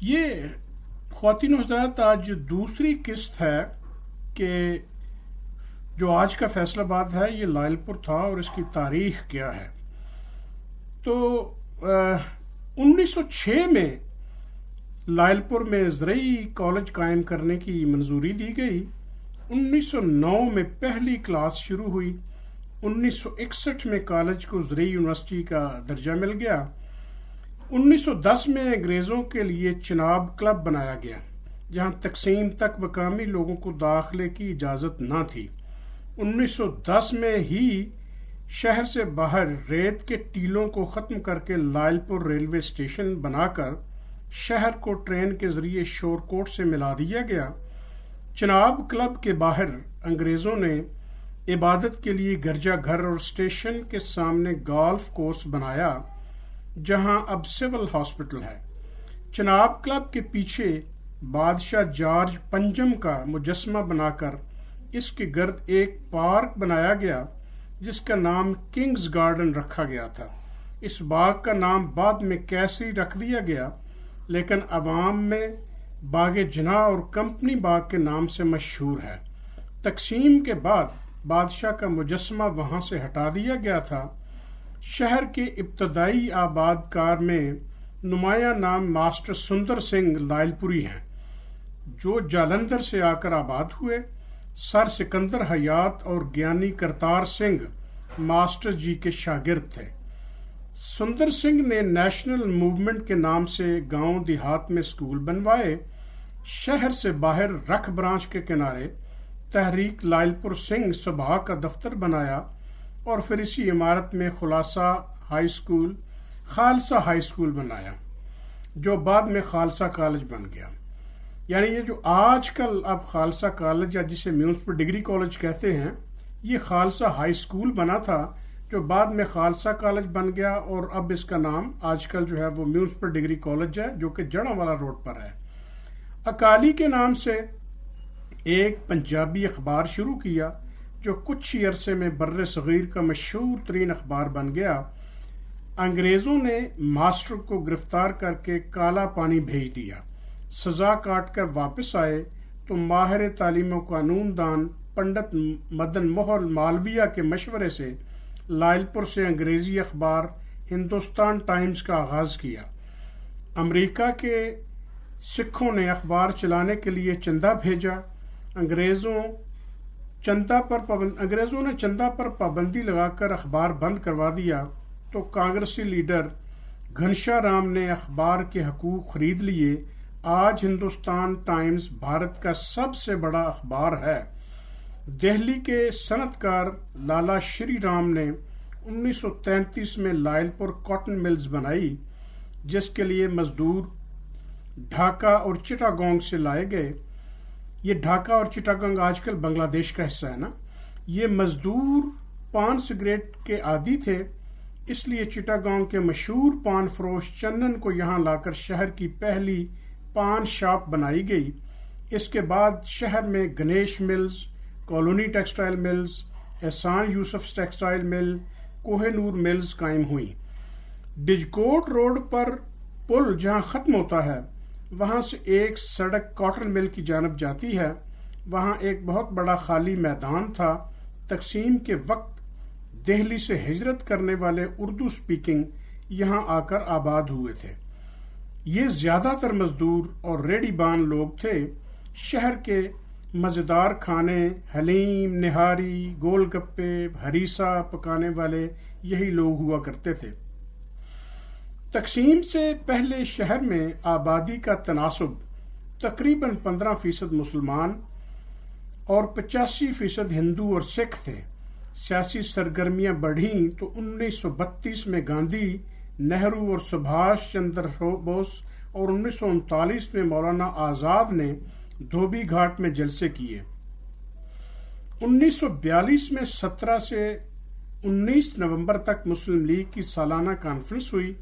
یہ خواتین و حضرات آج دوسری قسط ہے کہ جو آج کا فیصل آباد ہے یہ لائل پور تھا اور اس کی تاریخ کیا ہے. تو 1906 میں لائل پور میں زرعی کالج قائم کرنے کی منظوری دی گئی. 1909 میں پہلی کلاس شروع ہوئی. 1961 میں کالج کو زرعی یونیورسٹی کا درجہ مل گیا. 1910 میں انگریزوں کے لیے چناب کلب بنایا گیا جہاں تقسیم تک مقامی لوگوں کو داخلے کی اجازت نہ تھی. 1910 میں ہی شہر سے باہر ریت کے ٹیلوں کو ختم کر کے لائل پور ریلوے اسٹیشن بنا کر شہر کو ٹرین کے ذریعے شور کوٹ سے ملا دیا گیا. چناب کلب کے باہر انگریزوں نے عبادت کے لیے گرجا گھر اور اسٹیشن کے سامنے گالف کورس بنایا جہاں اب سول ہاسپٹل ہے. چناب کلب کے پیچھے بادشاہ جارج پنجم کا مجسمہ بنا کر اس کے گرد ایک پارک بنایا گیا جس کا نام کنگز گارڈن رکھا گیا تھا. اس باغ کا نام بعد میں کیسری رکھ دیا گیا لیکن عوام میں باغ جناح اور کمپنی باغ کے نام سے مشہور ہے. تقسیم کے بعد بادشاہ کا مجسمہ وہاں سے ہٹا دیا گیا تھا. شہر کے ابتدائی آباد کار میں نمایاں نام ماسٹر سندر سنگھ لائل پوری ہیں جو جالندھر سے آ کر آباد ہوئے. سر سکندر حیات اور گیانی کرتار سنگھ ماسٹر جی کے شاگرد تھے. سندر سنگھ نے نیشنل موومنٹ کے نام سے گاؤں دیہات میں اسکول بنوائے. شہر سے باہر رکھ برانچ کے کنارے تحریک لائل پور سنگھ سبھا کا دفتر بنایا اور پھر اسی عمارت میں خالصہ ہائی اسکول بنایا جو بعد میں خالصہ کالج بن گیا. یعنی یہ جو آج کل اب خالصہ کالج یا جسے میونسپل ڈگری کالج کہتے ہیں یہ خالصہ ہائی اسکول بنا تھا جو بعد میں خالصہ کالج بن گیا اور اب اس کا نام آج کل جو ہے وہ میونسپل ڈگری کالج ہے جو کہ جڑاں والا روڈ پر ہے. اکالی کے نام سے ایک پنجابی اخبار شروع کیا جو کچھ ہی عرصے میں بر صغیر کا مشہور ترین اخبار بن گیا. انگریزوں نے ماسٹر کو گرفتار کر کے کالا پانی بھیج دیا. سزا کاٹ کر واپس آئے تو ماہر تعلیم و قانون دان پنڈت مدن موہن مالویہ کے مشورے سے لائل پور سے انگریزی اخبار ہندوستان ٹائمز کا آغاز کیا. امریکہ کے سکھوں نے اخبار چلانے کے لیے چندہ بھیجا. انگریزوں نے چندہ پر پابندی لگا کر اخبار بند کروا دیا تو کانگریسی لیڈر گھنشا رام نے اخبار کے حقوق خرید لیے. آج ہندوستان ٹائمز بھارت کا سب سے بڑا اخبار ہے. دہلی کے صنعت کار لالا شری رام نے 1933 میں لائل پور کاٹن ملز بنائی جس کے لیے مزدور ڈھاکہ اور چٹاگونگ سے لائے گئے. یہ ڈھاکہ اور چٹاگونگ آج کل بنگلہ دیش کا حصہ ہے نا. یہ مزدور پان سگریٹ کے عادی تھے اس لیے چٹاگونگ کے مشہور پان فروش چندن کو یہاں لا کر شہر کی پہلی پان شاپ بنائی گئی. اس کے بعد شہر میں Ganesh mills, colony textile mills, Ehsan Yousuf textile mill, Koh Noor mills قائم ہوئی. ڈجکوٹ روڈ پر پل جہاں ختم ہوتا ہے وہاں سے ایک سڑک کاٹن مل کی جانب جاتی ہے. وہاں ایک بہت بڑا خالی میدان تھا. تقسیم کے وقت دہلی سے ہجرت کرنے والے اردو سپیکنگ یہاں آ کر آباد ہوئے تھے. یہ زیادہ تر مزدور اور ریڈی بان لوگ تھے. شہر کے مزیدار کھانے حلیم، نہاری، گول گپے، ہریسہ پکانے والے یہی لوگ ہوا کرتے تھے. تقسیم سے پہلے شہر میں آبادی کا تناسب تقریباً 15% مسلمان اور 85% ہندو اور سکھ تھے. سیاسی سرگرمیاں بڑھیں تو 1932 میں گاندھی، نہرو اور سبھاش چندر بوس اور 1939 میں مولانا آزاد نے دھوبی گھاٹ میں جلسے کیے. 1942 میں 17 سے 19 نومبر تک مسلم لیگ کی سالانہ کانفرنس ہوئی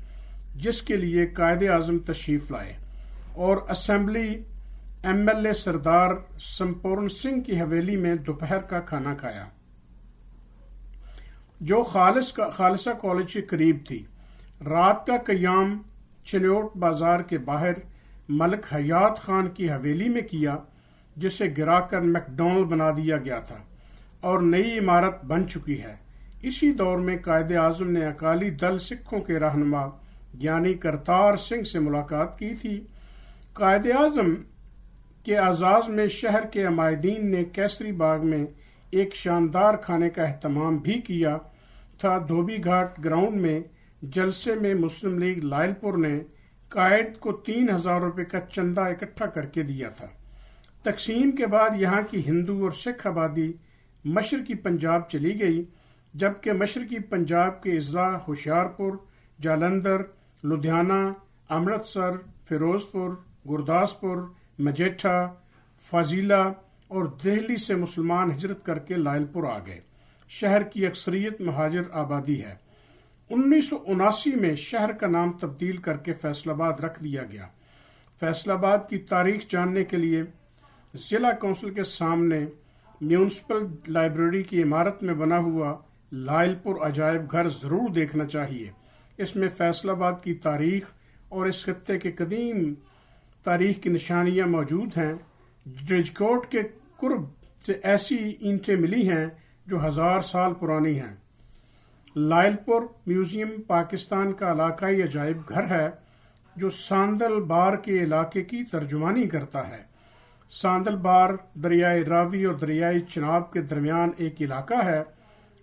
جس کے لیے قائد اعظم تشریف لائے اور اسمبلی ایم ایل اے سردار سمپورن سنگھ کی حویلی میں دوپہر کا کھانا کھایا جو خالصہ کالج کے قریب تھی. رات کا قیام چنوٹ بازار کے باہر ملک حیات خان کی حویلی میں کیا، جسے گرا کر میک ڈونلڈ بنا دیا گیا تھا اور نئی عمارت بن چکی ہے۔ اسی دور میں قائد اعظم نے اکالی دل سکھوں کے رہنما یعنی کرتار سنگھ سے ملاقات کی تھی۔ قائد اعظم کے اعزاز میں شہر کے عمائدین نے کیسری باغ میں ایک شاندار کھانے کا اہتمام بھی کیا تھا۔ دھوبی گھاٹ گراؤنڈ میں جلسے میں مسلم لیگ لائل پور نے قائد کو 3,000 روپے کا چندہ اکٹھا کر کے دیا تھا۔ تقسیم کے بعد یہاں کی ہندو اور سکھ آبادی مشرقی پنجاب چلی گئی، جبکہ مشرقی پنجاب کے اضلاع ہوشیارپور، جالندھر، لدھیانہ، امرتسر، فیروز پور، گرداسپور، مجیٹھا، فاضلہ اور دہلی سے مسلمان ہجرت کر کے لائل پور آ گئے۔ شہر کی اکثریت مہاجر آبادی ہے۔ 1979 میں شہر کا نام تبدیل کر کے فیصل آباد رکھ دیا گیا۔ فیصل آباد کی تاریخ جاننے کے لیے ضلع کونسل کے سامنے میونسپل لائبریری کی عمارت میں بنا ہوا لائل پور عجائب گھر ضرور دیکھنا چاہیے۔ اس میں فیصل آباد کی تاریخ اور اس خطے کے قدیم تاریخ کی نشانیاں موجود ہیں۔ ڈریجکوٹ کے قرب سے ایسی اینٹیں ملی ہیں جو 1000 سال پرانی ہیں۔ لائل پور میوزیم پاکستان کا علاقائی عجائب گھر ہے جو ساندل بار کے علاقے کی ترجمانی کرتا ہے۔ ساندل بار دریائے راوی اور دریائے چناب کے درمیان ایک علاقہ ہے۔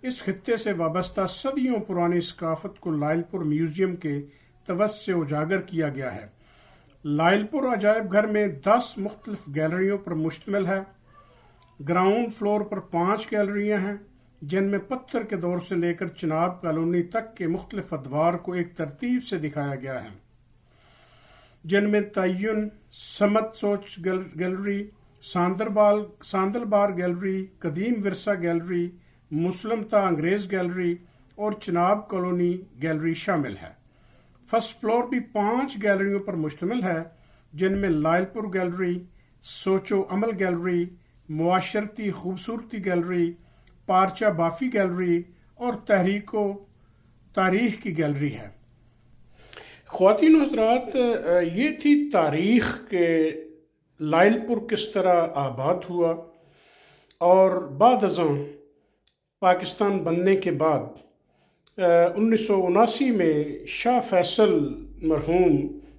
اس خطے سے وابستہ صدیوں پرانی ثقافت کو لائل پور میوزیم کے توسط سے اجاگر کیا گیا ہے۔ لائل پور عجائب گھر میں 10 مختلف گیلریوں پر مشتمل ہے۔ گراؤنڈ فلور پر 5 گیلریاں ہیں جن میں پتھر کے دور سے لے کر چناب کالونی تک کے مختلف ادوار کو ایک ترتیب سے دکھایا گیا ہے، جن میں تعین سمت سوچ گیلری، ساندل بار گیلری، قدیم ورثہ گیلری، مسلم تا انگریز گیلری اور چناب کالونی گیلری شامل ہے۔ فرسٹ فلور بھی 5 گیلریوں پر مشتمل ہے جن میں لائل پور گیلری، سوچ و عمل گیلری، معاشرتی خوبصورتی گیلری، پارچہ بافی گیلری اور تحریک و تاریخ کی گیلری ہے۔ خواتین و حضرات، یہ تھی تاریخ کہ لائل پور کس طرح آباد ہوا اور بعد ازاں پاکستان بننے کے بعد 1979 میں شاہ فیصل مرحوم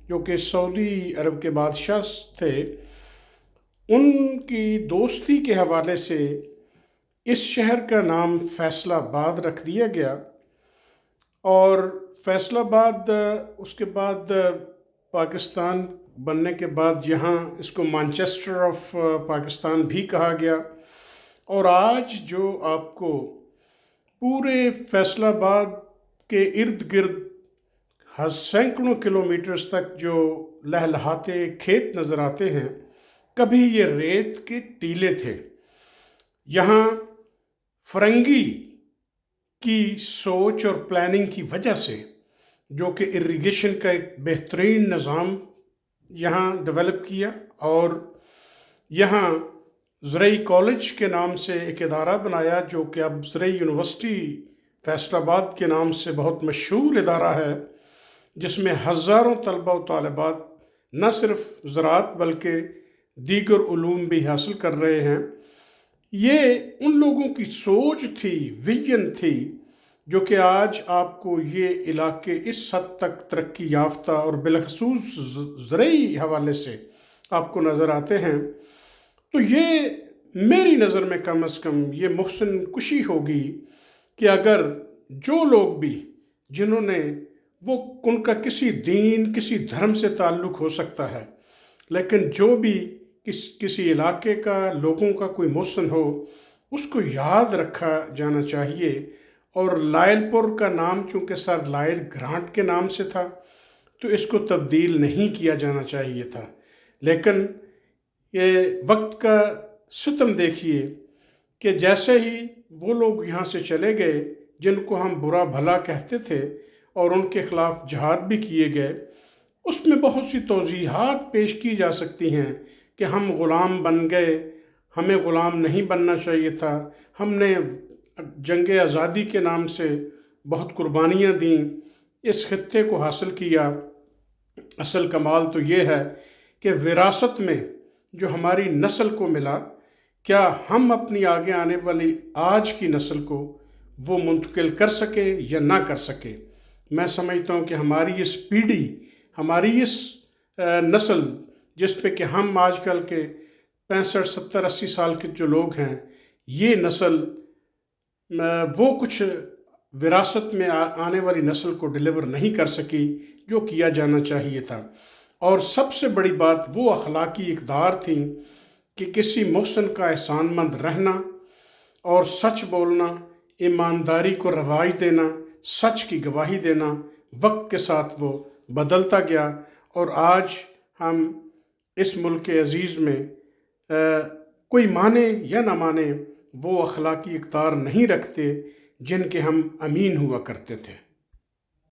جو کہ سعودی عرب کے بادشاہ تھے، ان کی دوستی کے حوالے سے اس شہر کا نام فیصل آباد رکھ دیا گیا، اور فیصل آباد اس کے بعد پاکستان بننے کے بعد یہاں اس کو مانچسٹر آف پاکستان بھی کہا گیا، اور آج جو آپ کو پورے فیصل آباد کے ارد گرد سینکڑوں کلومیٹرز تک جو لہلہاتے کھیت نظر آتے ہیں، کبھی یہ ریت کے ٹیلے تھے۔ یہاں فرنگی کی سوچ اور پلاننگ کی وجہ سے، جو کہ اریگیشن کا ایک بہترین نظام یہاں ڈیولپ کیا، اور یہاں زرعی کالج کے نام سے ایک ادارہ بنایا جو کہ اب زرعی یونیورسٹی فیصل آباد کے نام سے بہت مشہور ادارہ ہے، جس میں ہزاروں طلبہ و طالبات نہ صرف زراعت بلکہ دیگر علوم بھی حاصل کر رہے ہیں۔ یہ ان لوگوں کی سوچ تھی، ویژن تھی، جو کہ آج آپ کو یہ علاقے اس حد تک ترقی یافتہ اور بالخصوص زرعی حوالے سے آپ کو نظر آتے ہیں۔ تو یہ میری نظر میں کم از کم یہ محسن کشی ہوگی کہ اگر جو لوگ بھی جنہوں نے ان کا کسی دین کسی دھرم سے تعلق ہو سکتا ہے، لیکن جو بھی کسی علاقے کا لوگوں کا کوئی محسن ہو، اس کو یاد رکھا جانا چاہیے۔ اور لائل پور کا نام چونکہ سر لائل گرانٹ کے نام سے تھا تو اس کو تبدیل نہیں کیا جانا چاہیے تھا، لیکن یہ وقت کا ستم دیکھیے کہ جیسے ہی وہ لوگ یہاں سے چلے گئے جن کو ہم برا بھلا کہتے تھے اور ان کے خلاف جہاد بھی کیے گئے، اس میں بہت سی توضیحات پیش کی جا سکتی ہیں کہ ہم غلام بن گئے، ہمیں غلام نہیں بننا چاہیے تھا، ہم نے جنگ آزادی کے نام سے بہت قربانیاں دیں، اس خطے کو حاصل کیا۔ اصل کمال تو یہ ہے کہ وراثت میں جو ہماری نسل کو ملا، کیا ہم اپنی آگے آنے والی آج کی نسل کو وہ منتقل کر سکے یا نہ کر سکے۔ میں سمجھتا ہوں کہ ہماری اس پیڑھی، ہماری اس نسل جس پہ کہ ہم آج کل کے 65 70 80 سال کے جو لوگ ہیں، یہ نسل وہ کچھ وراثت میں آنے والی نسل کو ڈیلیور نہیں کر سکی جو کیا جانا چاہیے تھا۔ اور سب سے بڑی بات وہ اخلاقی اقدار تھی کہ کسی محسن کا احسان مند رہنا اور سچ بولنا، ایمانداری کو رواج دینا، سچ کی گواہی دینا، وقت کے ساتھ وہ بدلتا گیا۔ اور آج ہم اس ملک عزیز میں کوئی مانے یا نہ مانے وہ اخلاقی اقدار نہیں رکھتے جن کے ہم امین ہوا کرتے تھے۔